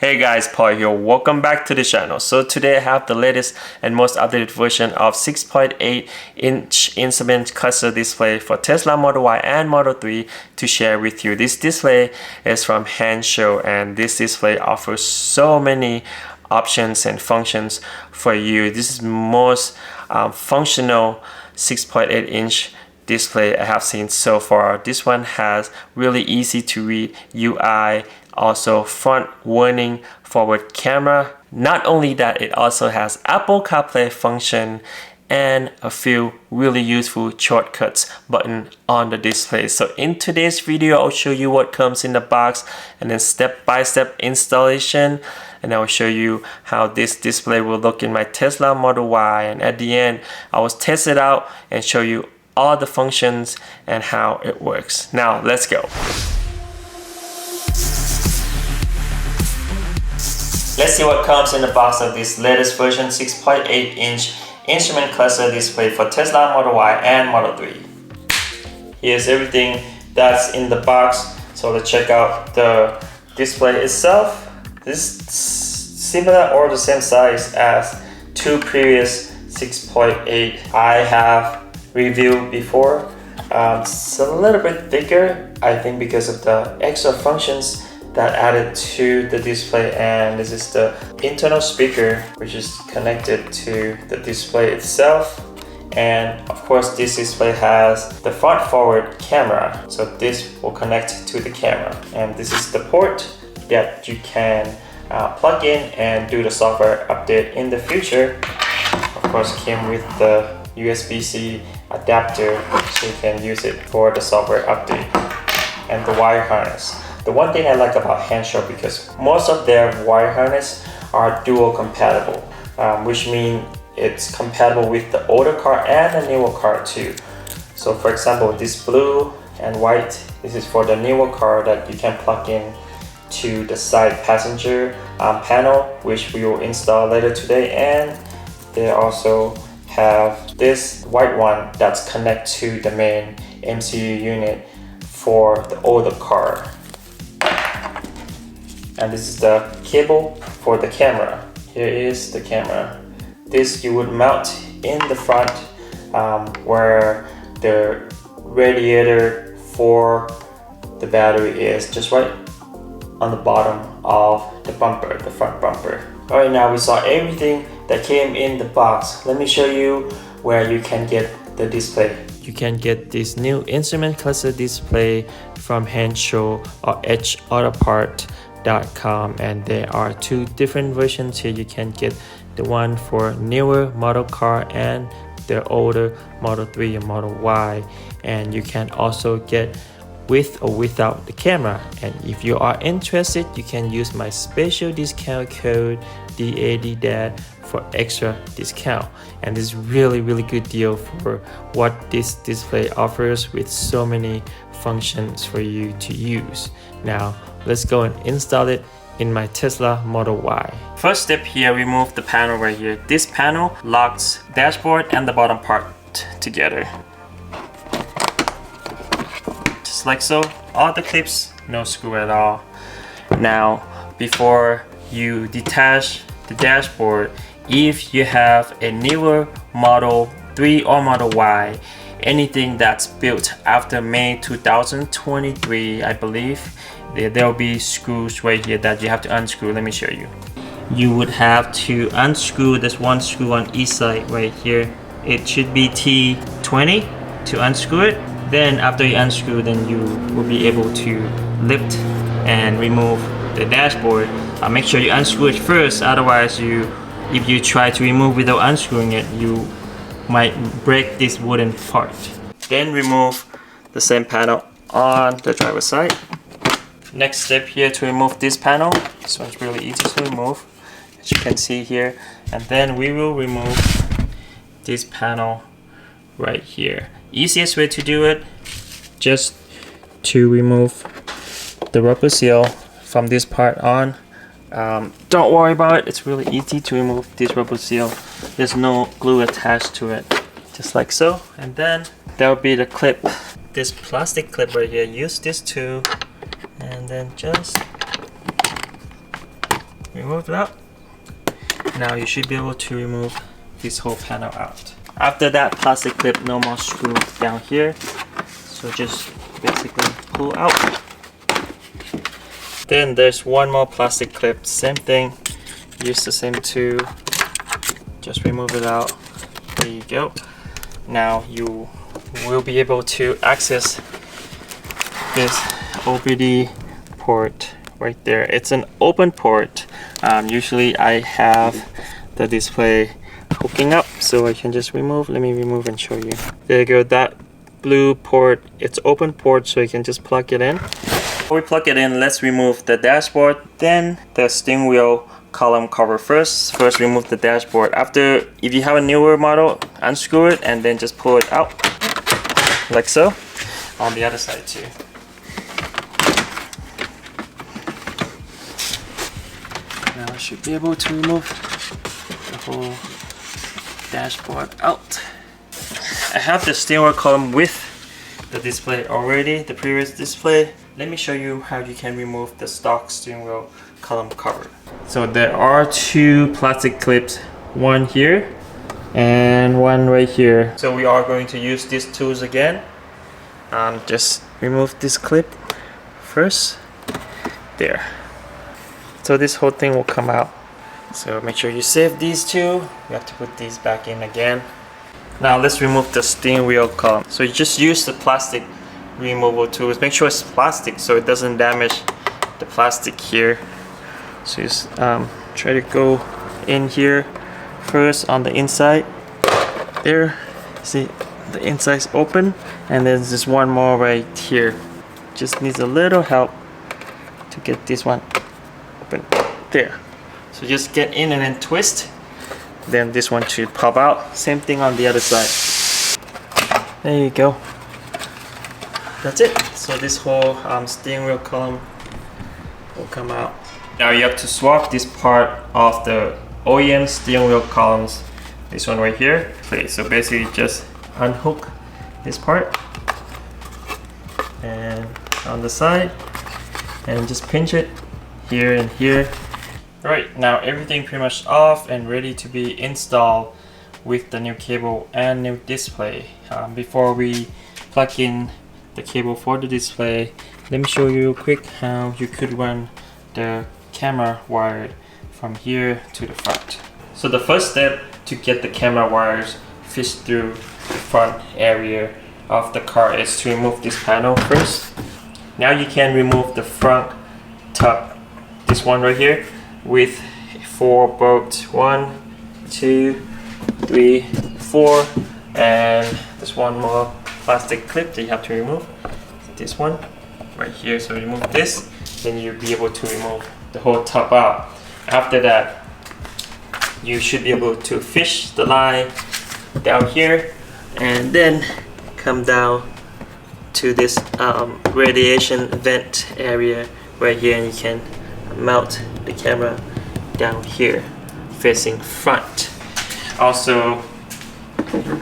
Hey guys, Paul here. Welcome back to the channel. So today I have the latest and most updated version of 6.8-inch instrument cluster display for Tesla Model Y and Model 3 to share with you. This display is from Hanshow, and this display offers so many options and functions for you. This is most functional 6.8-inch display I have seen so far. This one has really easy to read UI, also front warning, forward camera. Not only that, it also has Apple Carplay function and a few really useful shortcuts button on the display. So in today's video, I'll show you what comes in the box and then step-by-step installation, and I'll show you how this display will look in my Tesla Model Y, and at the end I will test it out and show you all the functions and how it works. Now let's go. Let's see what comes in the box of this latest version 6.8-inch instrument cluster display for Tesla Model Y and Model 3. Here's everything that's in the box. So let's check out the display itself. This is similar or the same size as two previous 6.8 I have reviewed before. It's a little bit thicker, I think, because of the extra functions that added to the display. And this is the internal speaker, which is connected to the display itself. And of course, this display has the front forward camera, so this will connect to the camera. And this is the port that you can plug in and do the software update in the future. Of course, came with the USB-C adapter, so you can use it for the software update, and the wire harness. The one thing I like about Hanshow, because most of their wire harness are dual compatible, which means it's compatible with the older car and the newer car too. So for example, this blue and white, this is for the newer car that you can plug in to the side passenger panel, which we will install later today. And they also have this white one that's connected to the main MCU unit for the older car. And this is the cable for the camera. Here is the camera. This you would mount in the front where the radiator for the battery is, just right on the bottom of the bumper, the front bumper. Alright, now we saw everything that came in the box. Let me show you where you can get the display. You can get this new instrument cluster display from Hanshow or HAutoPart.com, and there are two different versions here. You can get the one for newer model car and the older Model 3 and Model Y, and you can also get with or without the camera. And if you are interested, you can use my special discount code DADDAD for extra discount. And this is really good deal for what this display offers, with so many functions for you to use. Now let's go and install it in my Tesla Model Y. First step here, remove the panel right here. This panel locks dashboard and the bottom part together, just like so. All the clips, no screw at all. Now before you detach the dashboard, if you have a newer Model 3 or Model Y, anything that's built after May 2023, I believe, there will be screws right here that you have to unscrew. Let me show you. You would have to unscrew this one screw on each side right here. It should be T20 to unscrew it. Then after you unscrew, then you will be able to lift and remove the dashboard. Make sure you unscrew it first, otherwise if you try to remove without unscrewing it, you might break this wooden part. Then remove the same panel on the driver's side. Next step here, to remove this panel. This one's really easy to remove, as you can see here. And then we will remove this panel right here. Easiest way to do it, just to remove the rubber seal from this part on. Don't worry about it, it's really easy to remove this rubber seal. There's no glue attached to it, just like so. And then there will be the clip, this plastic clip right here. Use this too, and then just remove that. Now you should be able to remove this whole panel out. After that, plastic clip, no more screw down here. So just basically pull out. Then there's one more plastic clip, same thing. Use the same tool. Just remove it out. There you go. Now you will be able to access this OBD port right there. It's an open port. Usually I have the display hooking up, so I can just remove. Let me remove and show you. There you go. That blue port, it's open port, so you can just plug it in. Before we plug it in, let's remove the dashboard, then the steering wheel column cover first. First remove the dashboard. After, if you have a newer model, unscrew it and then just pull it out like so. On the other side too. Now I should be able to remove the whole dashboard out. I have the steering wheel column with the display already, the previous display. Let me show you how you can remove the stock steering wheel column cover. So there are two plastic clips, one here and one right here. So we are going to use these tools again. Just remove this clip first. There. So this whole thing will come out. So make sure you save these two. You have to put these back in again. Now let's remove the steering wheel column. So you just use the plastic removal tools. Make sure it's plastic so it doesn't damage the plastic here. So just try to go in here first on the inside. There, see the inside's open, and then there's one more right here. Just needs a little help to get this one open. There. So just get in and then twist. Then this one should pop out. Same thing on the other side. There you go. That's it. So this whole steering wheel column will come out. Now you have to swap this part of the OEM steering wheel columns. This one right here. Okay, so basically just unhook this part and on the side and just pinch it here and here. Right, now everything pretty much off and ready to be installed with the new cable and new display. Before we plug in the cable for the display, let me show you quick how you could run the camera wire from here to the front. So the first step to get the camera wires fished through the front area of the car is to remove this panel first. Now you can remove the front top, this one right here, with 4 bolts. 1, 2, 3, 4, and there's one more plastic clip that you have to remove. This one right here. So remove this, then you'll be able to remove the whole top out. After that, you should be able to fish the line down here and then come down to this radiation vent area right here, and you can mount the camera down here facing front. Also,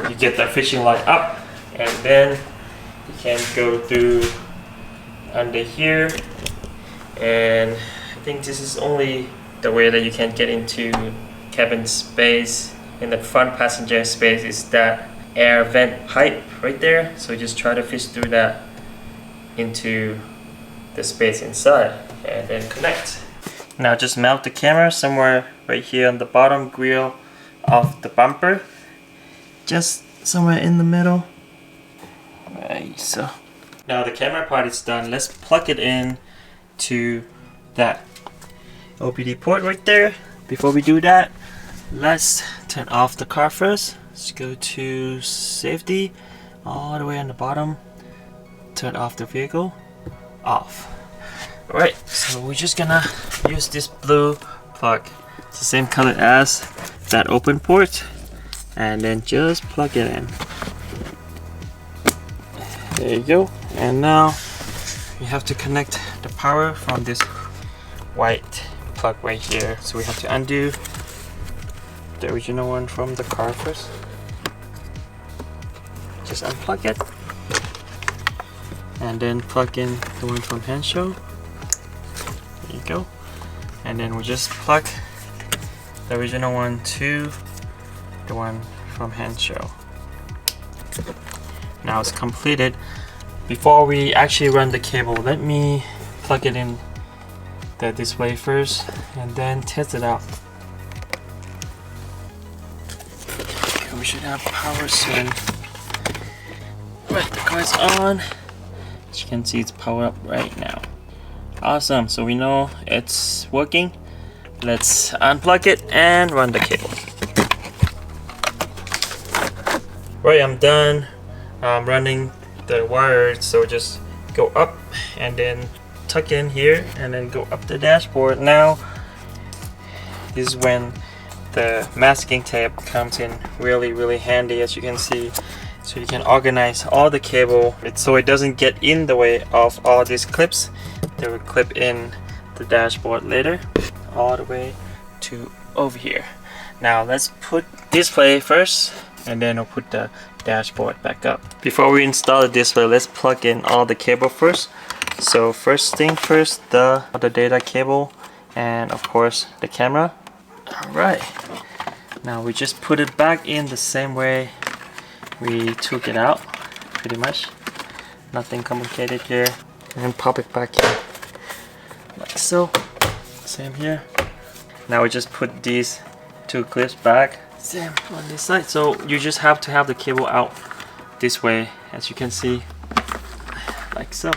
you get the fishing line up, and then you can go through under here, and I think this is only the way that you can get into cabin space. In the front passenger space is that air vent pipe right there, so just try to fish through that into the space inside and then connect. Now just mount the camera somewhere right here on the bottom grill of the bumper, just somewhere in the middle. Right, so now the camera part is done. Let's plug it in to that OBD port right there. Before we do that, let's turn off the car first. Let's go to safety, all the way on the bottom. Turn off the vehicle, off. Alright, so we're just gonna use this blue plug. It's the same color as that open port, and then just plug it in. There you go. And now you have to connect the power from this white plug right here. So we have to undo the original one from the car first. Just unplug it and then plug in the one from Henshaw. There you go. and then we just plug the original one to the one from Hancho. Now it's completed. Before we actually run the cable, let me plug it in the display first and then test it out. We should have power soon. Right, the car's on. As you can see, it's powered up right now. Awesome, so we know it's working. Let's unplug it and run the cable. Right, I'm done running the wire, so just go up and then tuck in here and then go up the dashboard. Now this is when the masking tape comes in really handy, as you can see. So you can organize all the cable so it doesn't get in the way of all these clips. They will clip in the dashboard later all the way to over here. Now let's put display first and then we'll put the dashboard back up. Before we install the display, let's plug in all the cable first. So first thing first, the data cable and of course the camera. Alright, now we just put it back in the same way we took it out, pretty much. Nothing complicated here. And pop it back in like so. Same here. Now we just put these two clips back, same on this side. So you just have to have the cable out this way, as you can see, like so.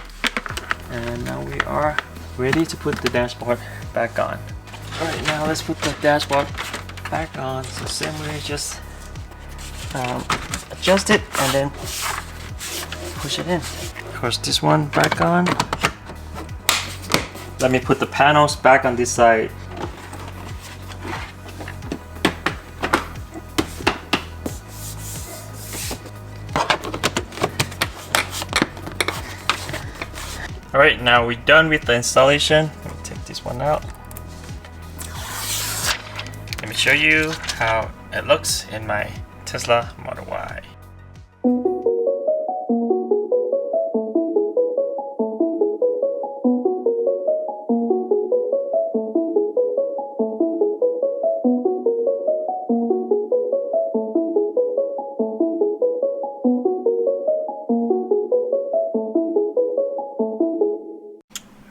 And now we are ready to put the dashboard back on. Alright, now let's put the dashboard back on. So same way, just adjust it and then push it in. Of course, this one back on. Let me put the panels back on this side. Alright, now we're done with the installation. Let me take this one out. Let me show you how it looks in my Tesla Model Y.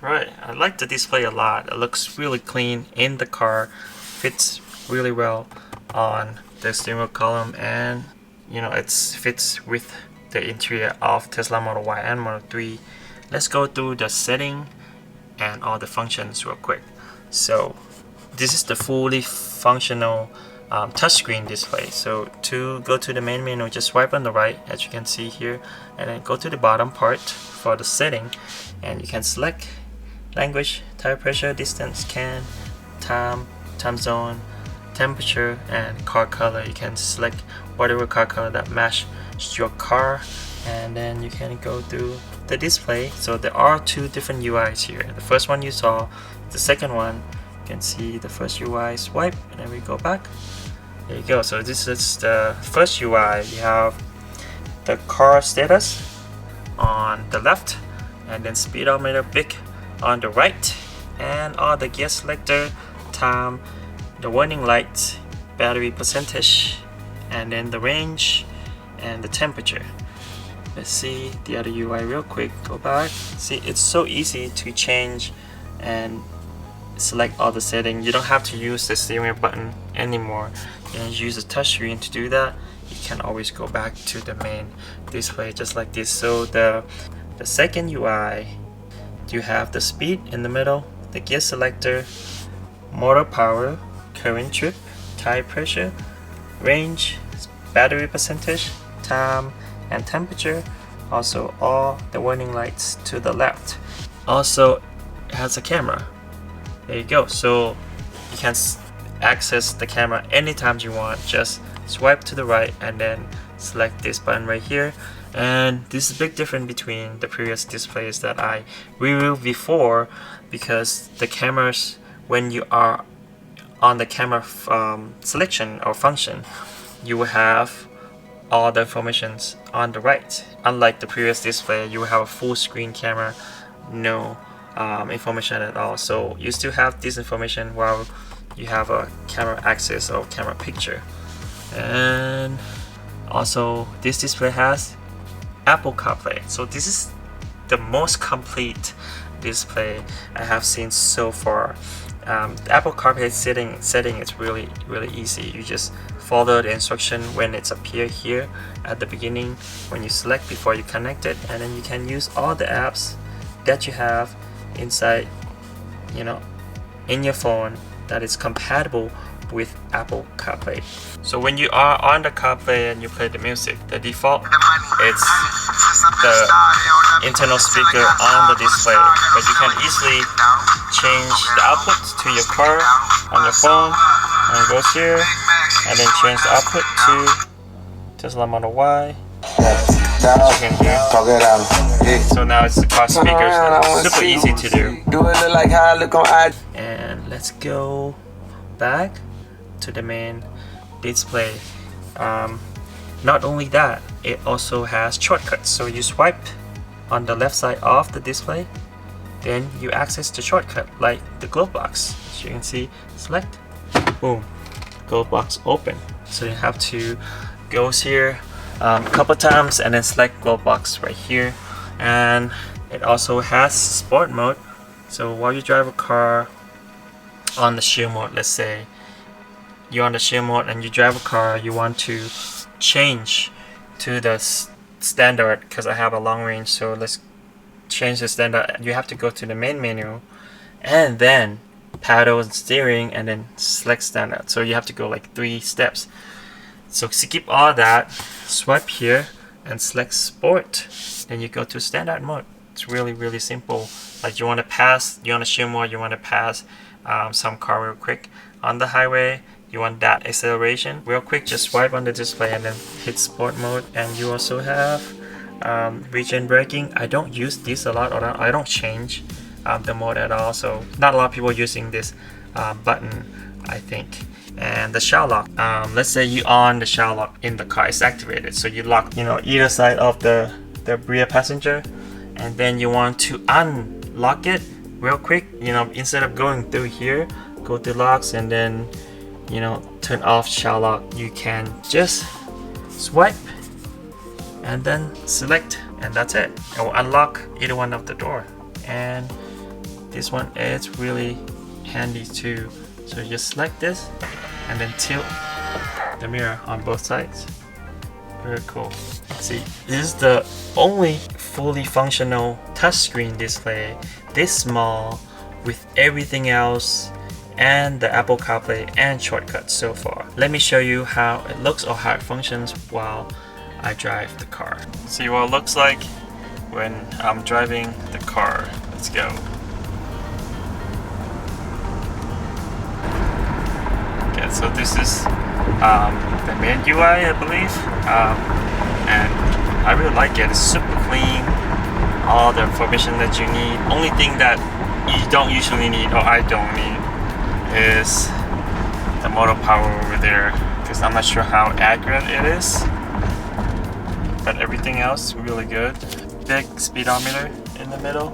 Right, I like the display a lot. It looks really clean in the car, fits really well on the steering wheel column, and you know, it fits with the interior of Tesla Model Y and Model 3. Let's go through the setting and all the functions real quick. So this is the fully functional touchscreen display. So to go to the main menu, just swipe on the right, as you can see here, and then go to the bottom part for the setting, and you can select language, tire pressure, distance, CAN, time zone, temperature, and car color. You can select whatever car color that matches your car, and then you can go through the display. So there are two different UIs here. The first one you saw, the second one, you can see the first UI swipe, and then we go back. There you go. So this is the first UI. You have the car status on the left, and then speedometer big on the right, and all the gear selector, time, the warning light, battery percentage, and then the range and the temperature. Let's see the other UI real quick. Go back. See, it's so easy to change and select all the settings. You don't have to use the steering wheel button anymore. You can use the touchscreen to do that. You can always go back to the main display just like this. So the second UI, you have the speed in the middle, the gear selector, motor power, current trip, tire pressure, range, battery percentage, time, and temperature. Also all the warning lights to the left. Also it has a camera. There you go. So you can access the camera anytime you want. Just swipe to the right and then select this button right here. And this is a big difference between the previous displays that I reviewed before, because the cameras, when you are on the camera selection or function, you will have all the informations on the right. Unlike the previous display, you will have a full screen camera, no information at all. So you still have this information while you have a camera access or camera picture. And also this display has Apple Carplay. So this is the most complete display I have seen so far. The Apple Carplay setting is really easy. You just follow the instruction when it's appear here at the beginning when you select before you connect it, and then you can use all the apps that you have inside, you know, in your phone that is compatible with Apple Carplay. So when you are on the Carplay and you play the music, the default it's the internal speaker on the display, but you can easily change the output to your car on your phone, and it goes here, and then change the output to Tesla Model Y. As you can hear. So now it's the car speakers, and it's super easy to do. And let's go back to the main display. Not only that, it also has shortcuts. So you swipe on the left side of the display, then you access the shortcut like the glove box. As you can see, select, boom, glove box open. So you have to go here a couple times and then select glove box right here. And it also has sport mode. So while you drive a car on the shield mode, let's say you're on the shield mode and you drive a car, you want to change to the standard because I have a long range, so let's change the standard. You have to go to the main menu and then paddle and steering and then select standard. So you have to go like 3 steps. So skip all that, swipe here and select sport, then you go to standard mode. It's really simple. Like you want to pass, you're on a shield mode, you want to pass some car real quick on the highway, you want that acceleration real quick, just swipe on the display and then hit sport mode. And you also have region braking. I don't use this a lot, or I don't change the mode at all, so not a lot of people using this button, I think. And the shower lock, let's say you on the shower lock in the car, it's activated, so you lock, you know, either side of the rear passenger, and then you want to unlock it real quick, you know, instead of going through here, go to locks and then, you know, turn off shower lock. You can just swipe and then select, and that's it. It will unlock either one of the door. And this one is really handy too. So you just select this and then tilt the mirror on both sides. Very cool. See, this is the only fully functional touchscreen display this small with everything else and the Apple CarPlay and shortcuts so far. Let me show you how it looks or how it functions while I drive the car. See what it looks like when I'm driving the car. Let's go. Okay, so this is the main UI, I believe, and I really like it. It's super clean, all the information that you need. Only thing that you don't usually need, or I don't need, is the motor power over there, because I'm not sure how accurate it is, but everything else really good. Big speedometer in the middle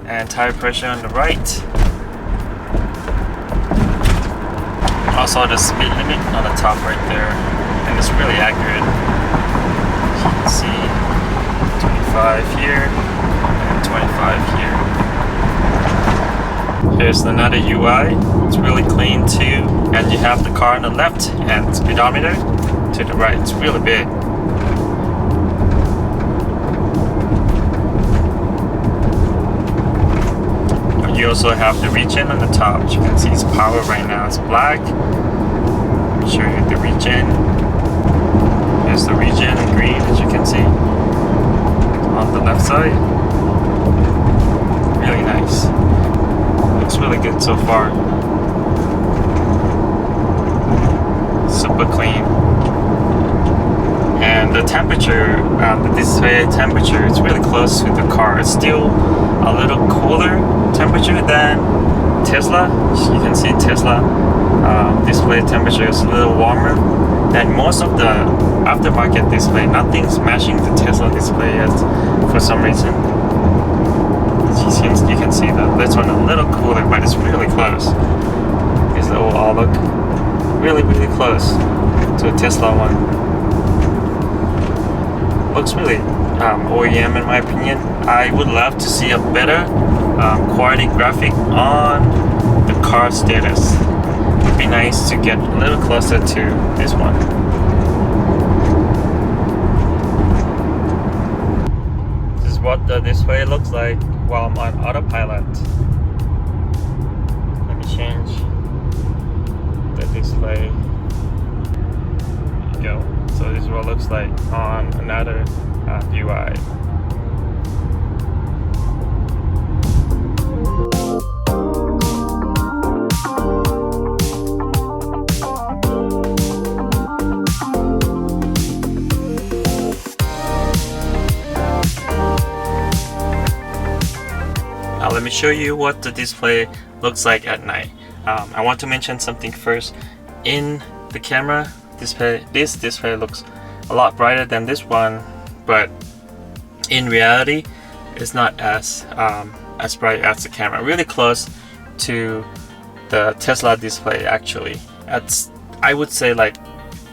and tire pressure on the right. Also the speed limit on the top right there, and it's really accurate. You can see 25 here and 25 here. Here's another UI. It's really clean too, and you have the car on the left and speedometer to the right. It's really big. You also have the region on the top. As you can see, it's power right now. It's black. Let me show you the region. Here's the region in green, as you can see, on the left side. Really nice. Looks really good so far. Super clean. And the temperature, the display temperature, it's really close to the car. It's still a little cooler temperature than Tesla. You can see Tesla display temperature is a little warmer than most of the aftermarket display. Nothing's matching the Tesla display yet for some reason. As you see you can see this one a little cooler, but it's really close. These all look really close to a Tesla one. Looks really OEM in my opinion. I would love to see a better quality graphic on the car status. It would be nice to get a little closer to this one. This is what the display looks like while I'm on autopilot. Let me change the display. There you go. So this is what it looks like on another UI. Now let me show you what the display looks like at night. I want to mention something first. In the camera display, this display looks a lot brighter than this one, but in reality it's not as bright as the camera. Really close to the Tesla display actually. I would say like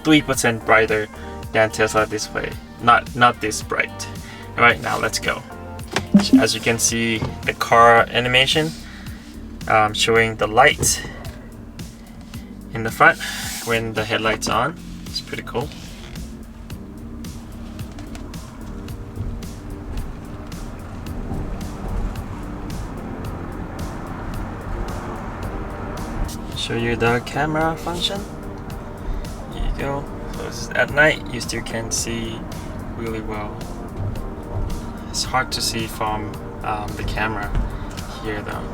3% brighter than Tesla display. Not this bright. Alright, now let's go. As you can see, the car animation showing the light in the front when the headlights on. It's pretty cool. Show you the camera function. There you go. So at night you still can see really well. It's hard to see from the camera here though.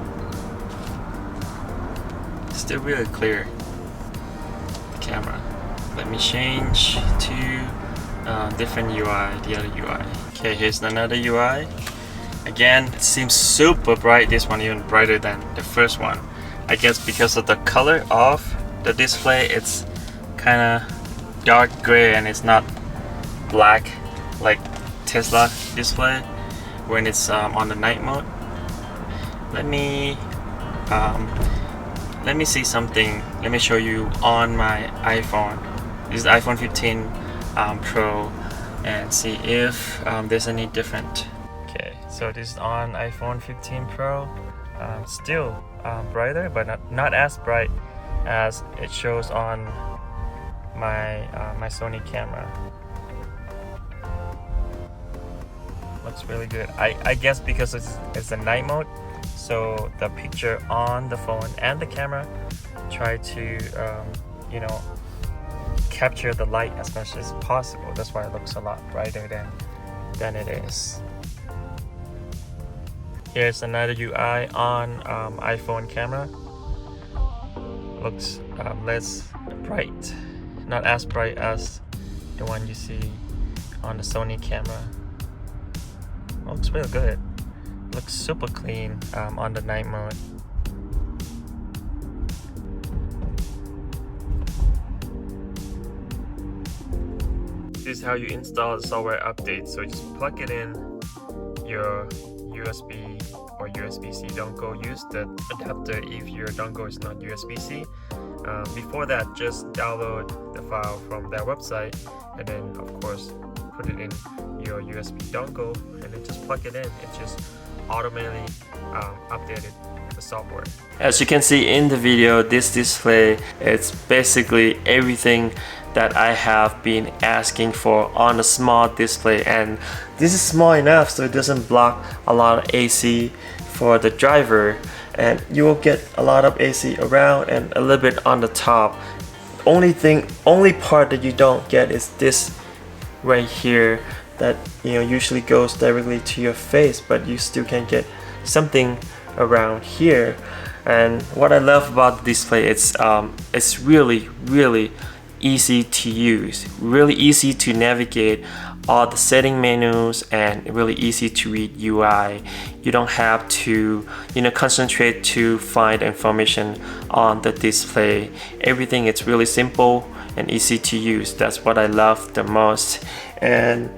It's still really clear, the camera. Let me change to different UI, the other UI. Okay, here's another UI. Again, it seems super bright, this one even brighter than the first one. I guess because of the color of the display, it's kinda dark gray and it's not black like Tesla display when it's on the night mode. Let me see something. Let me show you on my iPhone. This is the iPhone 15 Pro, and see if there's any different. Okay, so this is on iPhone 15 Pro. Still brighter, but not as bright as it shows on my my Sony camera. Looks really good. I guess because it's a night mode, so the picture on the phone and the camera try to you know, capture the light as much as possible. That's why it looks a lot brighter than it is. Here's another UI on iPhone camera. Looks less bright, not as bright as the one you see on the Sony camera. Looks real good. Looks super clean on the night mode. This is how you install the software update. So just plug it in your USB or USB-C dongle. Use the adapter if your dongle is not USB-C. Before that, just download the file from their website, and then of course put it in your USB dongle, and then just plug it in. It just automatically updated the software. As you can see in the video, this display, it's basically everything that I have been asking for on a small display, and this is small enough so it doesn't block a lot of AC for the driver, and you will get a lot of AC around and a little bit on the top. Only part that you don't get is this right here that, you know, usually goes directly to your face, but you still can get something around here. And what I love about the display, it's really easy to use, really easy to navigate all the setting menus, and really easy to read UI. You don't have to, you know, concentrate to find information on the display. Everything is really simple and easy to use. That's what I love the most. And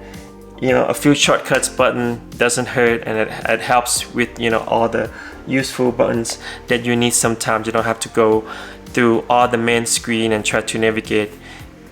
a few shortcuts button doesn't hurt, and it helps with all the useful buttons that you need. Sometimes you don't have to go through all the main screen and try to navigate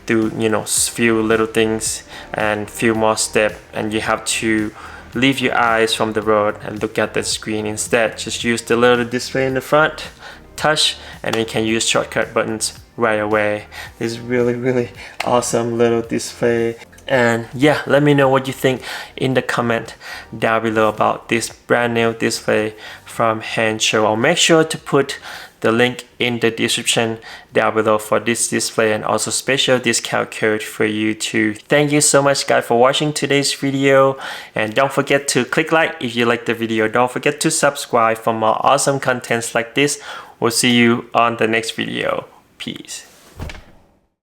through few little things and few more steps, and you have to leave your eyes from the road and look at the screen. Instead, just use the little display in the front, touch, and then you can use shortcut buttons right away. This really awesome little display. And yeah, let me know what you think in the comment down below about this brand new display from Hancho. I'll make sure to put the link in the description down below for this display, and also special discount code for you too. Thank you so much guys for watching today's video, and don't forget to click like if you like the video. Don't forget to subscribe for more awesome contents like this. We'll see you on the next video. Peace.